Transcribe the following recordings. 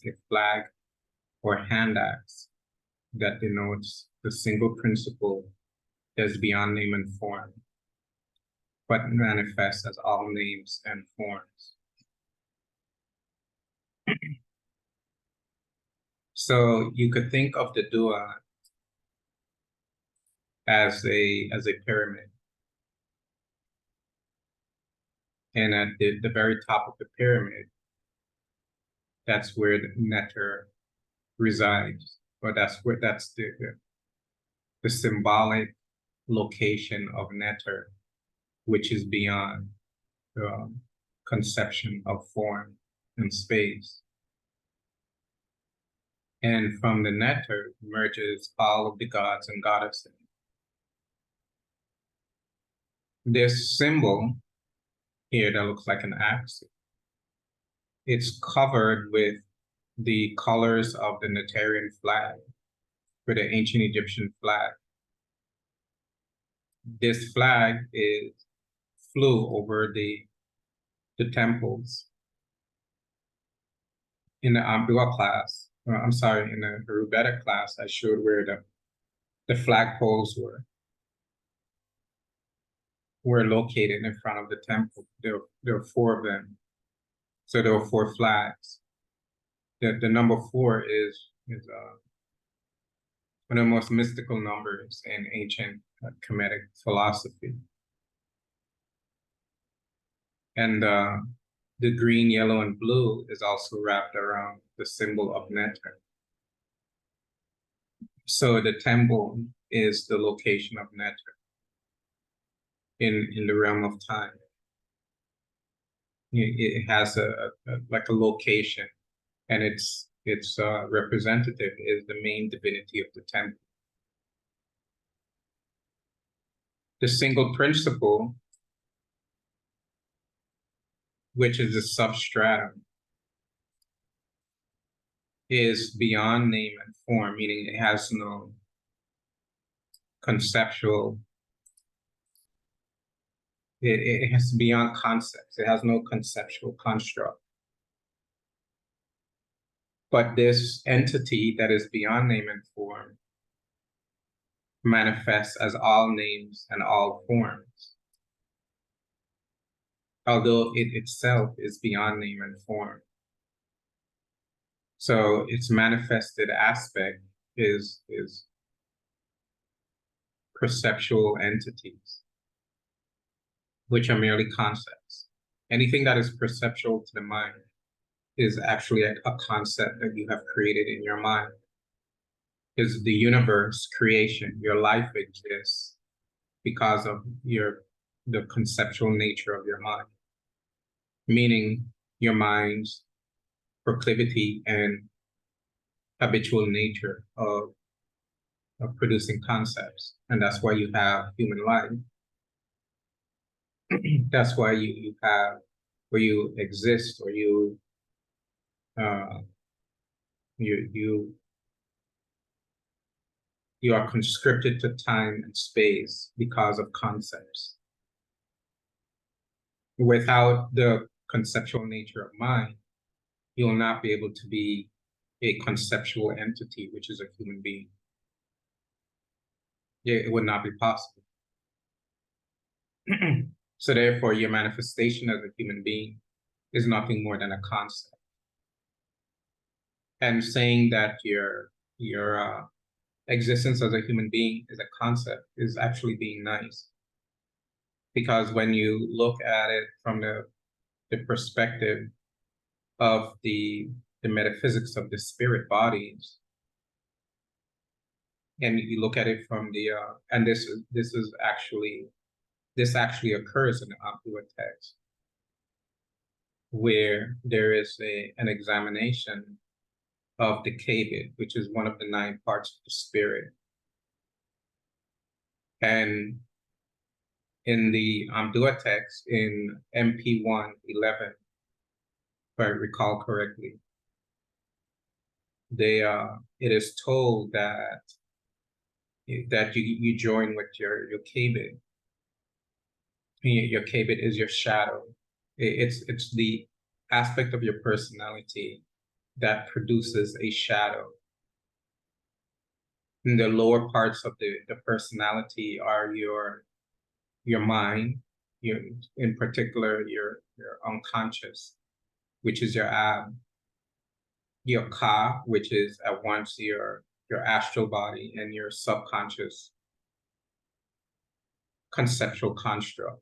a flag or hand axe that denotes the single principle that is beyond name and form, but manifests as all names and forms. So you could think of the Duat as a pyramid. And at the very top of the pyramid, that's where the netter resides, or that's the symbolic location of netter, which is beyond the conception of form and space. And from the netter emerges all of the gods and goddesses. This symbol here that looks like an axe, it's covered with the colors of the Netarian flag, with the ancient Egyptian flag. This flag flew over the temples. In the Duat class, in the Rubetta class, I showed where the flagpoles were located in front of the temple. There were 4 of them. So there were 4 flags. The number 4 is one of the most mystical numbers in ancient Kemetic philosophy. And the green, yellow, and blue is also wrapped around the symbol of netter. So the temple is the location of netter in the realm of time. It has like a location, and its representative is the main divinity of the temple. The single principle, which is the substratum, is beyond name and form, meaning it has no conceptual, it has beyond concepts. It has no conceptual construct. But this entity that is beyond name and form manifests as all names and all forms, although it itself is beyond name and form. So its manifested aspect is perceptual entities, which are merely concepts. Anything that is perceptual to the mind is actually a concept that you have created in your mind. Is the universe, creation, your life exists because of the conceptual nature of your mind, meaning your mind's proclivity and habitual nature of producing concepts. And that's why you have human life. That's why you have, where you exist, or you are conscripted to time and space because of concepts. Without the conceptual nature of mind, you will not be able to be a conceptual entity, which is a human being. It would not be possible. So therefore, your manifestation as a human being is nothing more than a concept. And saying that your existence as a human being is a concept is actually being nice. Because when you look at it from the perspective of the metaphysics of the spirit bodies, and you look at it from the and this actually occurs in the Duat text, where there is an examination of the Kabit, which is one of the 9 parts of the spirit. And in the Duat text, in MP 1:11, if I recall correctly, it is told that you join with your Kabit. Your Kabit is your shadow. It's the aspect of your personality that produces a shadow. And the lower parts of the personality are your mind, your, in particular your unconscious, which is your ab, your ka, which is at once your astral body and your subconscious conceptual construct.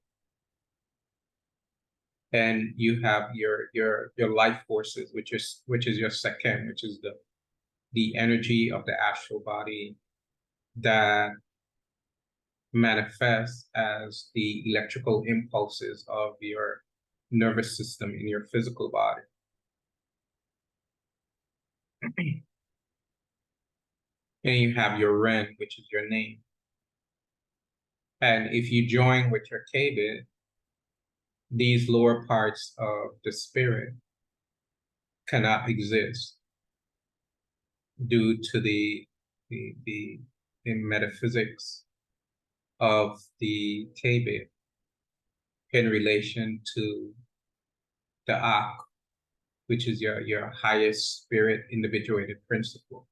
And you have your life forces, which is your second, which is the energy of the astral body that manifests as the electrical impulses of your nervous system in your physical body. And you have your Ren, which is your name. And if you join with your Kbit, these lower parts of the spirit cannot exist due to the metaphysics of the Kbit in relation to the Ak, which is your highest spirit individuated principle.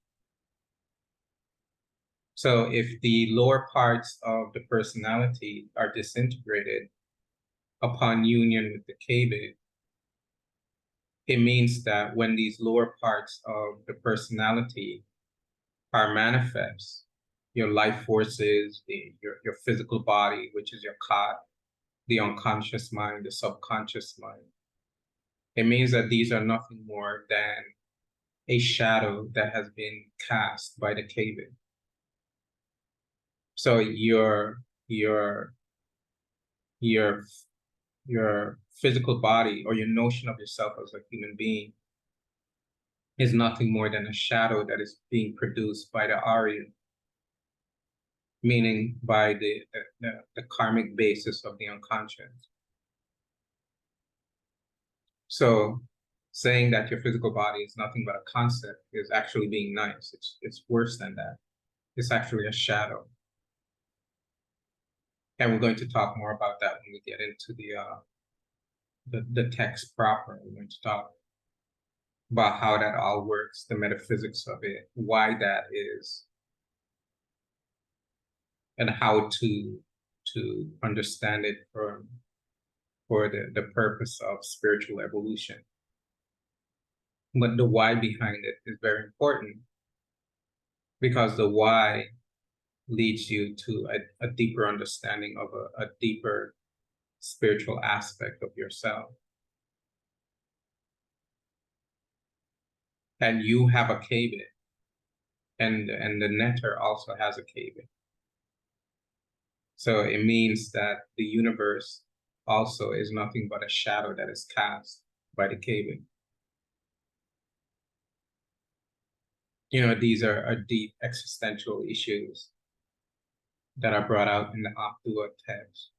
So if the lower parts of the personality are disintegrated upon union with the Kbit, it means that when these lower parts of the personality are manifest, your life forces, your physical body, which is your Ka, the unconscious mind, the subconscious mind, it means that these are nothing more than a shadow that has been cast by the Kbit. So your physical body or your notion of yourself as a human being is nothing more than a shadow that is being produced by the Arya, meaning by the karmic basis of the unconscious. So saying that your physical body is nothing but a concept is actually being nice. It's worse than that. It's actually a shadow. And we're going to talk more about that when we get into the text proper. We're going to talk about how that all works, the metaphysics of it, why that is, and how to understand it for the purpose of spiritual evolution. But the why behind it is very important, because the why leads you to a deeper understanding of a deeper spiritual aspect of yourself. And you have a Kbit, and the netter also has a Kbit. So it means that the universe also is nothing but a shadow that is cast by the Kbit. You know, these are deep existential issues that are brought out in the Duat text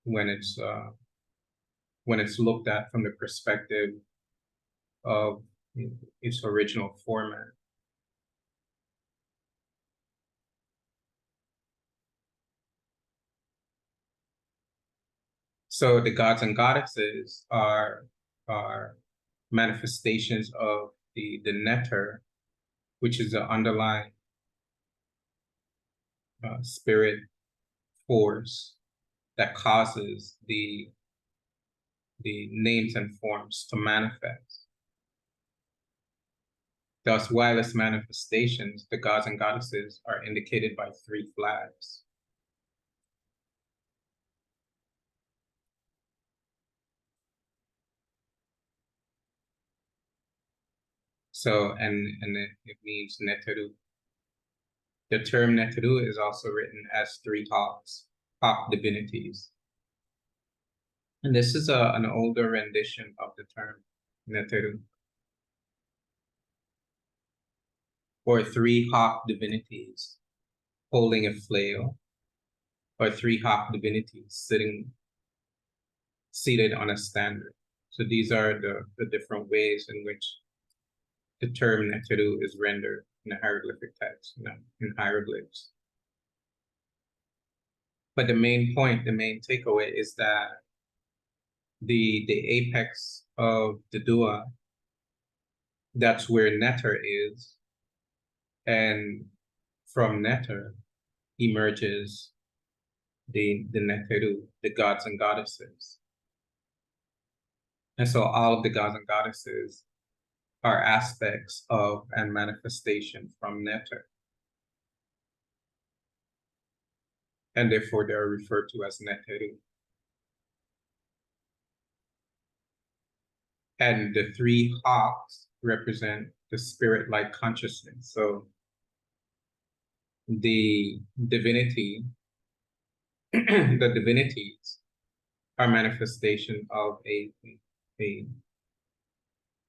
when it's looked at from the perspective of its original format. So the gods and goddesses are manifestations of the netter, which is the underlying spirit force that causes the names and forms to manifest. Thus, while as manifestations, the gods and goddesses are indicated by 3 flags. So, and it means neteru. The term neteru is also written as 3 hawks, hawk divinities. And this is an older rendition of the term neteru, or 3 hawk divinities holding a flail, or 3 hawk divinities seated on a standard. So these are the different ways in which the term neteru is rendered in the hieroglyphic text, in hieroglyphs. But the main point, the main takeaway is that the apex of the Duat That's where Neter is. And from Neter emerges the Neteru, the gods and goddesses. And so all of the gods and goddesses are aspects of and manifestation from Neter. And therefore they are referred to as Neteru. And the three hawks represent the spirit-like consciousness. So the divinity, the divinities are manifestation of a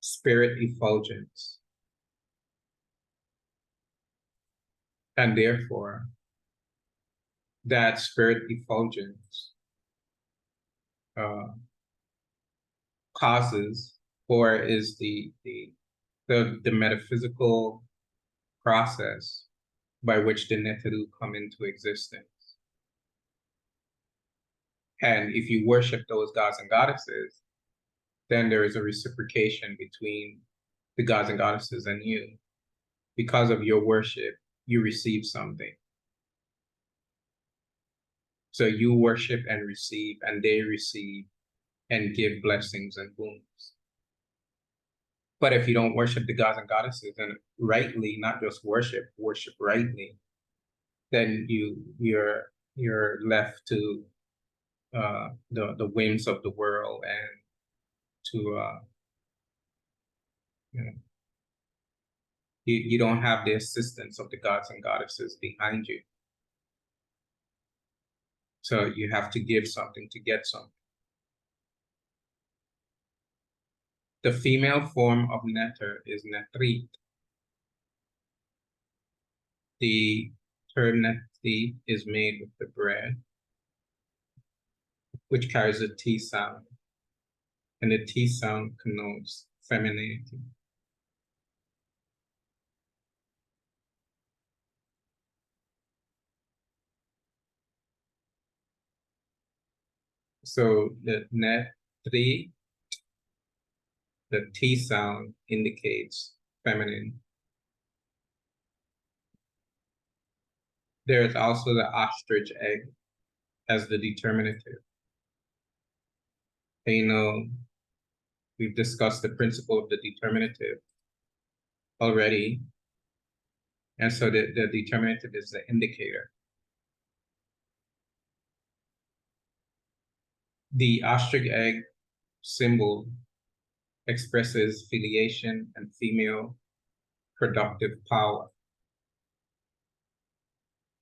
spirit effulgence. And therefore, that spirit effulgence causes or is the metaphysical process by which the Neteru come into existence. And if you worship those gods and goddesses, then there is a reciprocation between the gods and goddesses and you. Because of your worship, you receive something. So you worship and receive, and they receive and give blessings and boons. But if you don't worship the gods and goddesses and rightly, not just worship rightly, then you're left to the whims of the world and to you know, you don't have the assistance of the gods and goddesses behind you. So you have to give something to get something. The female form of Neter is Netrit. The term Netrit is made with the bread, which carries a T sound, and the T sound connotes femininity. So the Netrit, the T sound indicates feminine. There is also the ostrich egg as the determinative. And, you know, we've discussed the principle of the determinative already. And so the determinative is the indicator. The ostrich egg symbol expresses filiation and female productive power.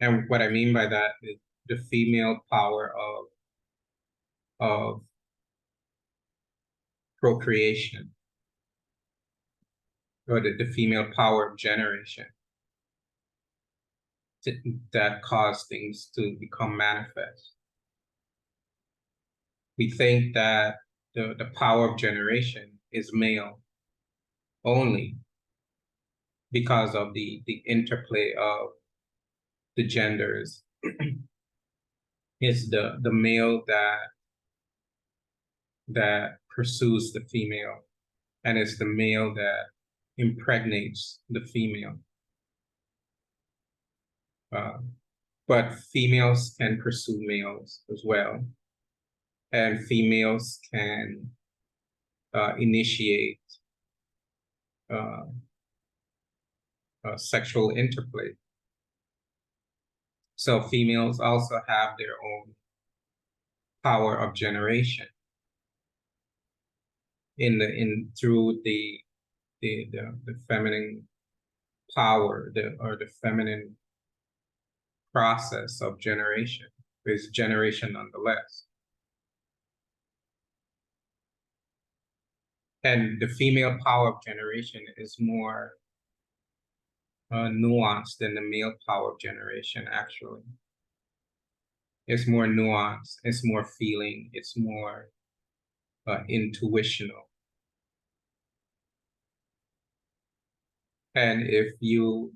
And what I mean by that is the female power of procreation, or the female power of generation that cause things to become manifest. We think that the power of generation is male only because of the interplay of the genders. It's the male that pursues the female, and it's the male that impregnates the female. But females can pursue males as well, and females can initiate sexual interplay. So females also have their own power of generation through the feminine power, the feminine process of generation. Is generation nonetheless. And the female power of generation is more nuanced than the male power of generation, actually. It's more nuanced, it's more feeling, it's more intuitional. And if you,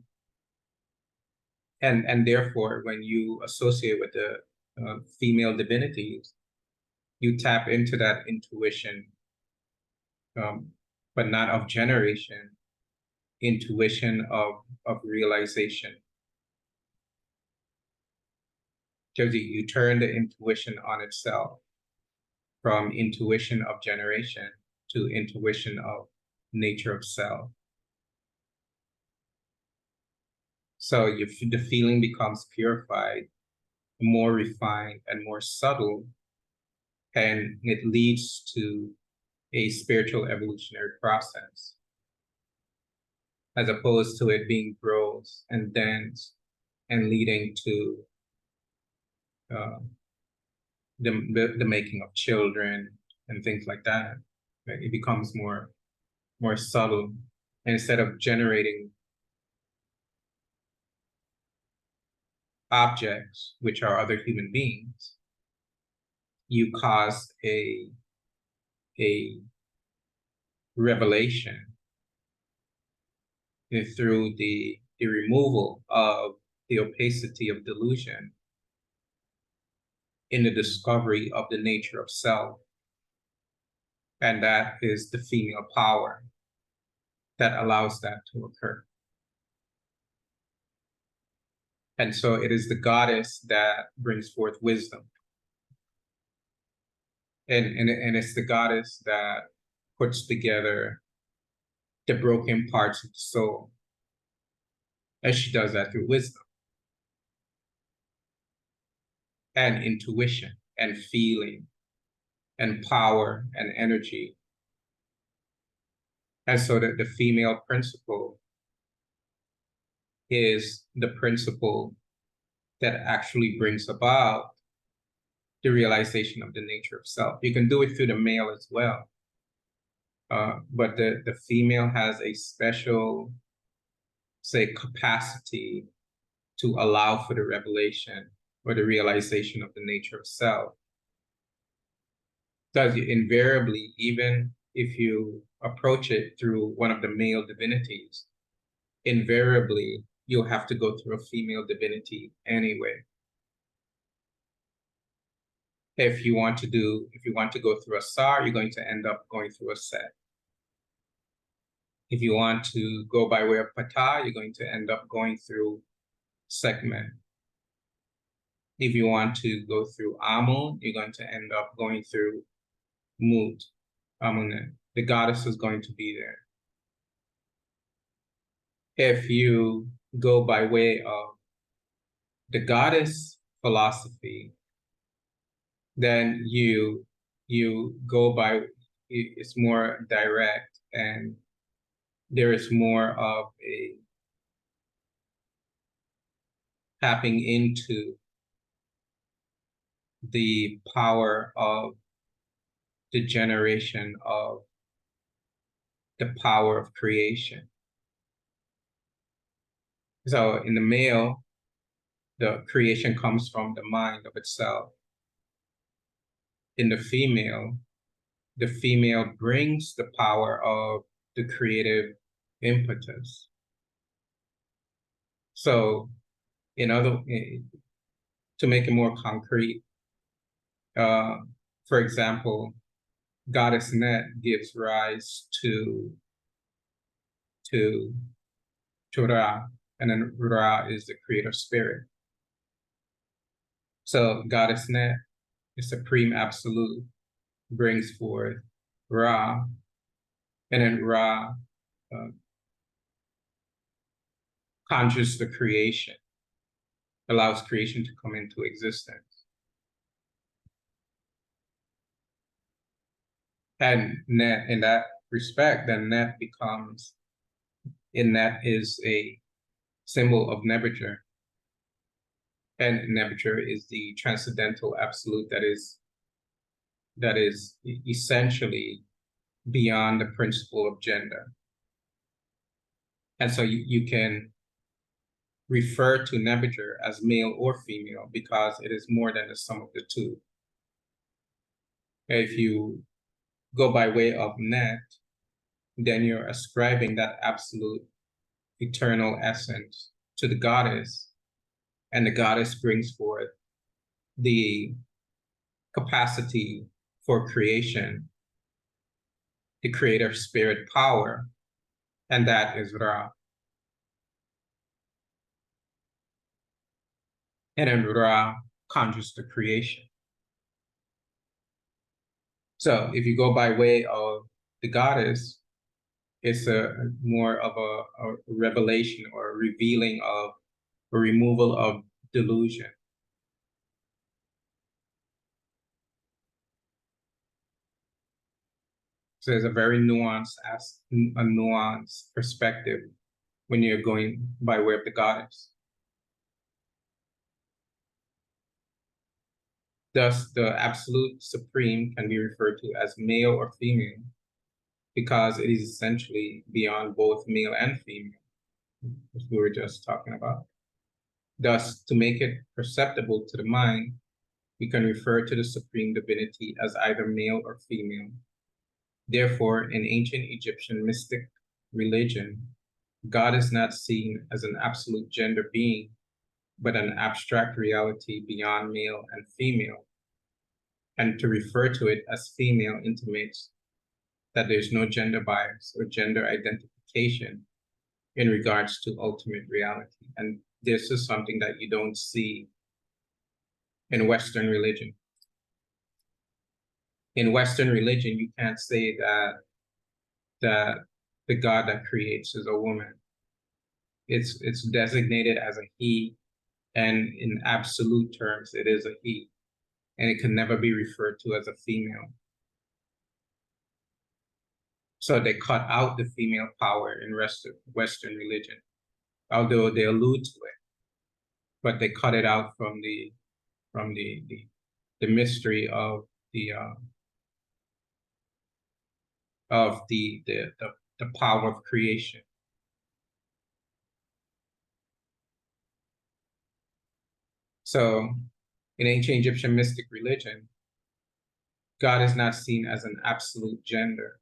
and therefore, when you associate with the female divinities, you tap into that intuition, but not of generation, intuition of realization. Because you turn the intuition on itself from intuition of generation to intuition of nature of self. So the feeling becomes purified, more refined, and more subtle, and it leads to a spiritual evolutionary process, as opposed to it being gross and dense and leading to uh, the making of children and things like that. It becomes more subtle. And instead of generating objects, which are other human beings, you cause a revelation through the removal of the opacity of delusion in the discovery of the nature of self. And that is the female power that allows that to occur. And so it is the goddess that brings forth wisdom. And it's the goddess that puts together the broken parts of the soul. And she does that through wisdom and intuition and feeling and power and energy. And so that the female principle is the principle that actually brings about the realization of the nature of self. You can do it through the male as well. But the female has a special, say, capacity to allow for the revelation or the realization of the nature of self. Because invariably, even if you approach it through one of the male divinities, invariably you'll have to go through a female divinity anyway. If you want to go through a Sar, you're going to end up going through a Set. If you want to go by way of Ptah, you're going to end up going through Sekhmet. If you want to go through Amun, you're going to end up going through Mut, Amunet. The goddess is going to be there. If you go by way of the goddess philosophy, then you go by, it's more direct, and there is more of a tapping into the power of the generation of the power of creation. So in the male, the creation comes from the mind of itself. In the female brings the power of the creative impetus. So to make it more concrete, for example, Goddess Net gives rise to Ra, and then Ra is the creative spirit. So Goddess Net, the supreme absolute, brings forth Ra, and then Ra conjures the creation, allows creation to come into existence. And Net, in that respect, then Net is a symbol of Nebuchadnezzar. And Nebuchadnezzar is the transcendental absolute that is essentially beyond the principle of gender. And so you can refer to Nebuchadnezzar as male or female because it is more than the sum of the two. If you go by way of Net, then you're ascribing that absolute eternal essence to the goddess, and the goddess brings forth the capacity for creation, the creator spirit power, and that is Ra. And then Ra conjures the creation. So if you go by way of the goddess, it's a more of a revelation or a revealing of a removal of delusion. So there's a very nuanced perspective when you're going by way of the goddess. Thus, the absolute supreme can be referred to as male or female because it is essentially beyond both male and female, as we were just talking about. Thus, to make it perceptible to the mind, we can refer to the supreme divinity as either male or female. Therefore, in ancient Egyptian mystic religion, God is not seen as an absolute gender being, but an abstract reality beyond male and female. And to refer to it as female intimates that there's no gender bias or gender identification in regards to ultimate reality. And this is something that you don't see in Western religion. In Western religion, you can't say that the God that creates is a woman. It's designated as a he, and in absolute terms, it is a he, and it can never be referred to as a female. So they cut out the female power in Western religion, although they allude to it, but they cut it out from the mystery of the power of creation. So in ancient Egyptian mystic religion, God is not seen as an absolute gender.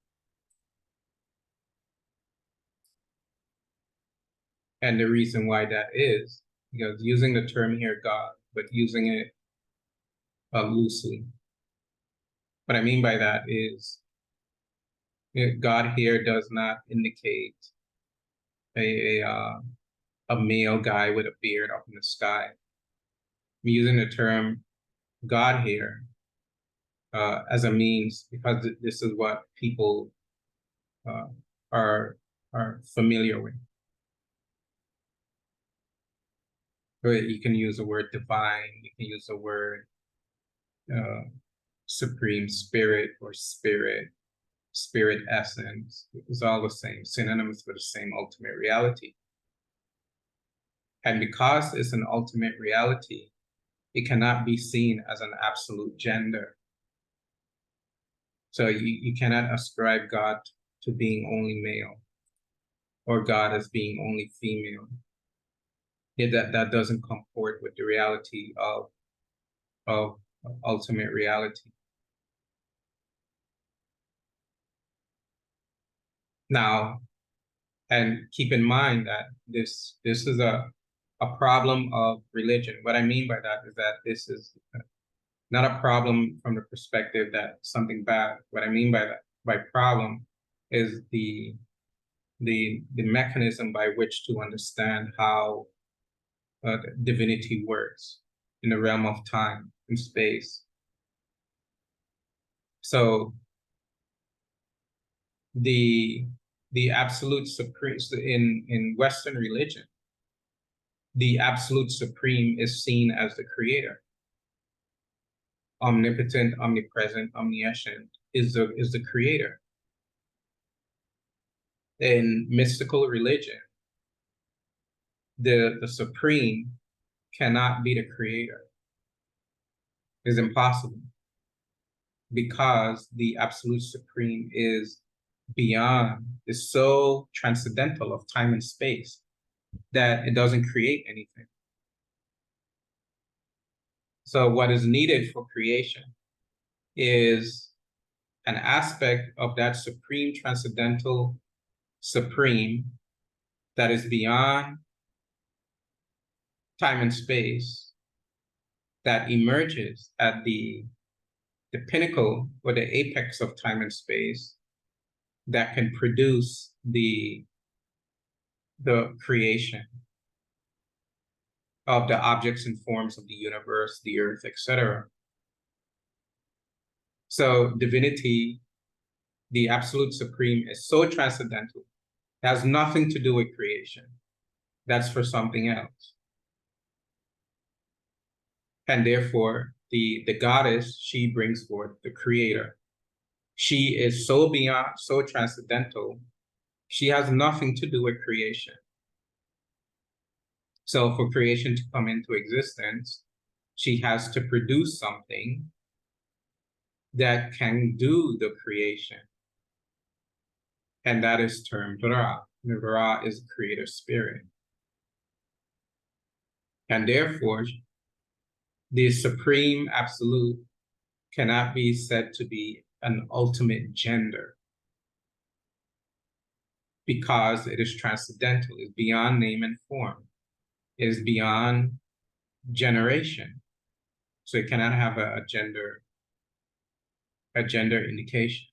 And the reason why that is, because using the term here, God, but using it loosely. What I mean by that is, God here does not indicate a male guy with a beard up in the sky. I'm using the term God here as a means because this is what people are familiar with. You can use the word divine. You can use the word supreme spirit or spirit essence. It's all the same, synonymous with the same ultimate reality. And because it's an ultimate reality, it cannot be seen as an absolute gender. So you cannot ascribe God to being only male or God as being only female. That doesn't comport with the reality of ultimate reality. Now, and keep in mind that this is a problem of religion. What I mean by that is that this is not a problem from the perspective that something bad. What I mean by problem is the mechanism by which to understand how divinity works in the realm of time and space. So the absolute supreme in Western religion, the absolute supreme is seen as the creator. Omnipotent, omnipresent, omniscient is the creator. In mystical religion, the supreme cannot be the creator. It's impossible because the absolute supreme is beyond, is so transcendental of time and space that it doesn't create anything. So what is needed for creation is an aspect of that supreme transcendental supreme that is beyond time and space that emerges at the pinnacle or the apex of time and space that can produce the the creation of the objects and forms of the universe, the earth, etc. So divinity, the absolute supreme, is so transcendental. It has nothing to do with creation. That's for something else. And therefore, the goddess, she brings forth the creator. She is so beyond, so transcendental. She has nothing to do with creation. So for creation to come into existence, she has to produce something that can do the creation. And that is termed Ra. Ra is the creator spirit. And therefore, the supreme absolute cannot be said to be an ultimate gender because it is transcendental, it's beyond name and form, it is beyond generation. So it cannot have a gender indication.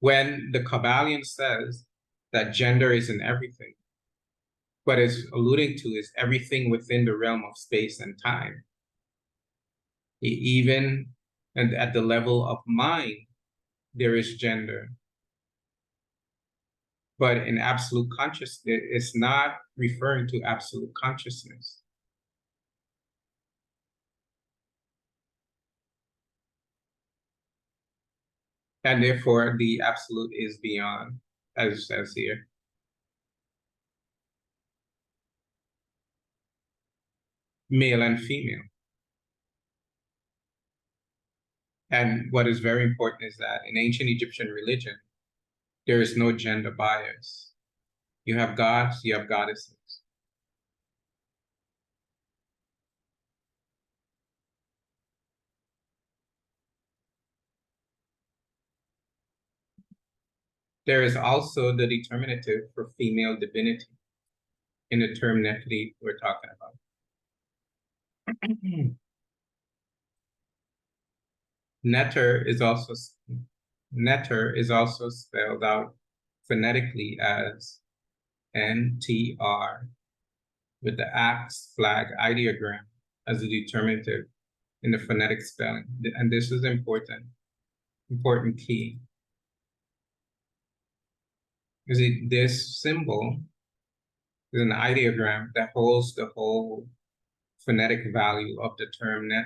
When the Kabbalion says that gender is in everything, what it's alluding to is everything within the realm of space and time. Even and at the level of mind, there is gender. But in absolute consciousness, it's not referring to absolute consciousness. And therefore, the absolute is beyond, as it says here. Male and female. And what is very important is that in ancient Egyptian religion, there is no gender bias. You have gods, you have goddesses. There is also the determinative for female divinity in the term Nephili we're talking about. Netter is also spelled out phonetically as NTR with the axe flag ideogram as a determinative in the phonetic spelling. And this is important key. This symbol is an ideogram that holds the whole phonetic value of the term net